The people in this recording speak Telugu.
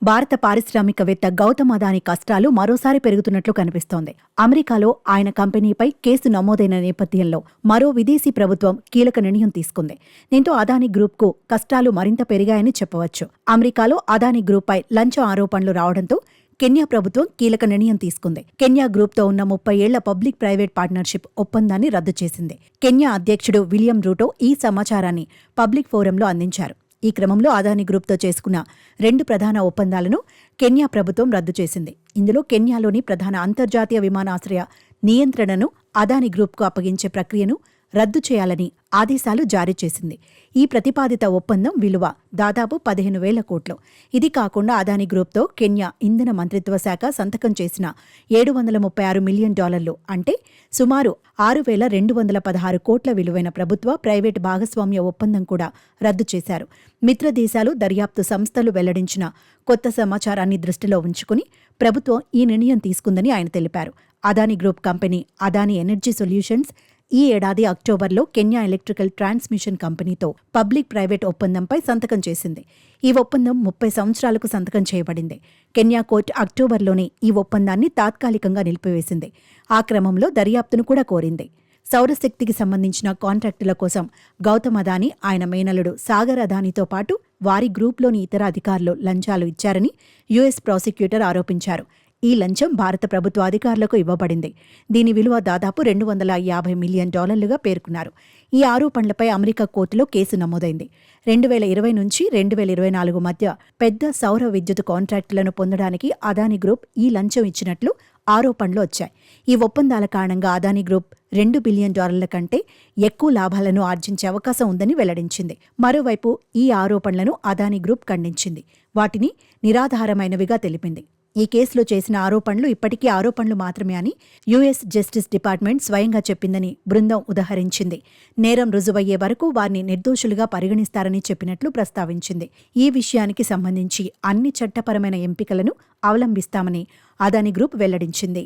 భారత పారిశ్రామికవేత్త గౌతమ్ అదానీ కష్టాలు మరోసారి పెరుగుతున్నట్లు కనిపిస్తోంది. అమెరికాలో ఆయన కంపెనీపై కేసు నమోదైన నేపథ్యంలో మరో విదేశీ ప్రభుత్వం కీలక నిర్ణయం తీసుకుంది. దీంతో అదానీ గ్రూప్కు కష్టాలు మరింత పెరిగాయని చెప్పవచ్చు. అమెరికాలో అదానీ గ్రూప్పై లంచం ఆరోపణలు రావడంతో కెన్యా ప్రభుత్వం కీలక నిర్ణయం తీసుకుంది. కెన్యా గ్రూప్తో ఉన్న 30 ఏళ్ల పబ్లిక్ ప్రైవేట్ పార్ట్నర్షిప్ ఒప్పందాన్ని రద్దు చేసింది. కెన్యా అధ్యక్షుడు విలియం రూటో ఈ సమాచారాన్ని పబ్లిక్ ఫోరంలో అందించారు. ఈ క్రమంలో అదానీ గ్రూప్తో చేసుకున్న 2 ప్రధాన ఒప్పందాలను కెన్యా ప్రభుత్వం రద్దు చేసింది. ఇందులో కెన్యాలోని ప్రధాన అంతర్జాతీయ విమానాశ్రయ నియంత్రణను అదానీ గ్రూప్కు అప్పగించే ప్రక్రియను రద్దు చేయాలని ఆదేశాలు జారీ చేసింది. ఈ ప్రతిపాదిత ఒప్పందం విలువ దాదాపు 15,000 కోట్లు. ఇది కాకుండా అదానీ గ్రూప్తో కెన్యా ఇంధన మంత్రిత్వ శాఖ సంతకం చేసిన $736 మిలియన్ అంటే సుమారు 6,216 కోట్ల విలువైన ప్రభుత్వ ప్రైవేటు భాగస్వామ్య ఒప్పందం కూడా రద్దు చేశారు. మిత్ర దేశాలు దర్యాప్తు సంస్థలు వెల్లడించిన కొత్త సమాచారాన్ని దృష్టిలో ఉంచుకుని ప్రభుత్వం ఈ నిర్ణయం తీసుకుందని ఆయన తెలిపారు. Adani group company Adani energy solutions ఈ ఏడాది అక్టోబర్లో కెన్యా ఎలక్ట్రికల్ ట్రాన్స్మిషన్ కంపెనీతో పబ్లిక్ ప్రైవేట్ ఒప్పందంపై సంతకం చేసింది. ఈ ఒప్పందం 30 సంవత్సరాలకు సంతకం చేయబడింది. కెన్యా కోర్టు అక్టోబర్లోనే ఈ ఒప్పందాన్ని తాత్కాలికంగా నిలిపివేసింది. ఆ క్రమంలో దర్యాప్తును కూడా కోరింది. సౌరశక్తికి సంబంధించిన కాంట్రాక్టుల కోసం గౌతమ్ అదానీ, ఆయన మేనల్లుడు సాగర్ అదానీతో పాటు వారి గ్రూప్లోని ఇతర అధికారులు లంచాలు ఇచ్చారని యుఎస్ ప్రాసిక్యూటర్ ఆరోపించారు. ఈ లంచం భారత ప్రభుత్వ అధికారులకు ఇవ్వబడింది. దీని విలువ దాదాపు $250 మిలియన్ పేర్కొన్నారు. ఈ ఆరోపణలపై అమెరికా కోర్టులో కేసు నమోదైంది. 2020 నుంచి 2024 మధ్య పెద్ద సౌర విద్యుత్ కాంట్రాక్టులను పొందడానికి అదానీ గ్రూప్ ఈ లంచం ఇచ్చినట్లు ఆరోపణలు వచ్చాయి. ఈ ఒప్పందాల కారణంగా అదానీ గ్రూప్ $2 బిలియన్ కంటే ఎక్కువ లాభాలను ఆర్జించే అవకాశం ఉందని వెల్లడించింది. మరోవైపు ఈ ఆరోపణలను అదానీ గ్రూప్ ఖండించింది. వాటిని నిరాధారమైనవిగా తెలిపింది. ఈ కేసులో చేసిన ఆరోపణలు ఇప్పటికీ ఆరోపణలు మాత్రమే అని యుఎస్ జస్టిస్ డిపార్ట్మెంట్ స్వయంగా చెప్పిందని బృందం ఉదహరించింది. నేరం రుజువయ్యే వరకు వారిని నిర్దోషులుగా పరిగణిస్తారని చెప్పినట్లు ప్రస్తావించింది. ఈ విషయానికి సంబంధించి అన్ని చట్టపరమైన ఎంపికలను అవలంబిస్తామని అదానీ గ్రూప్ వెల్లడించింది.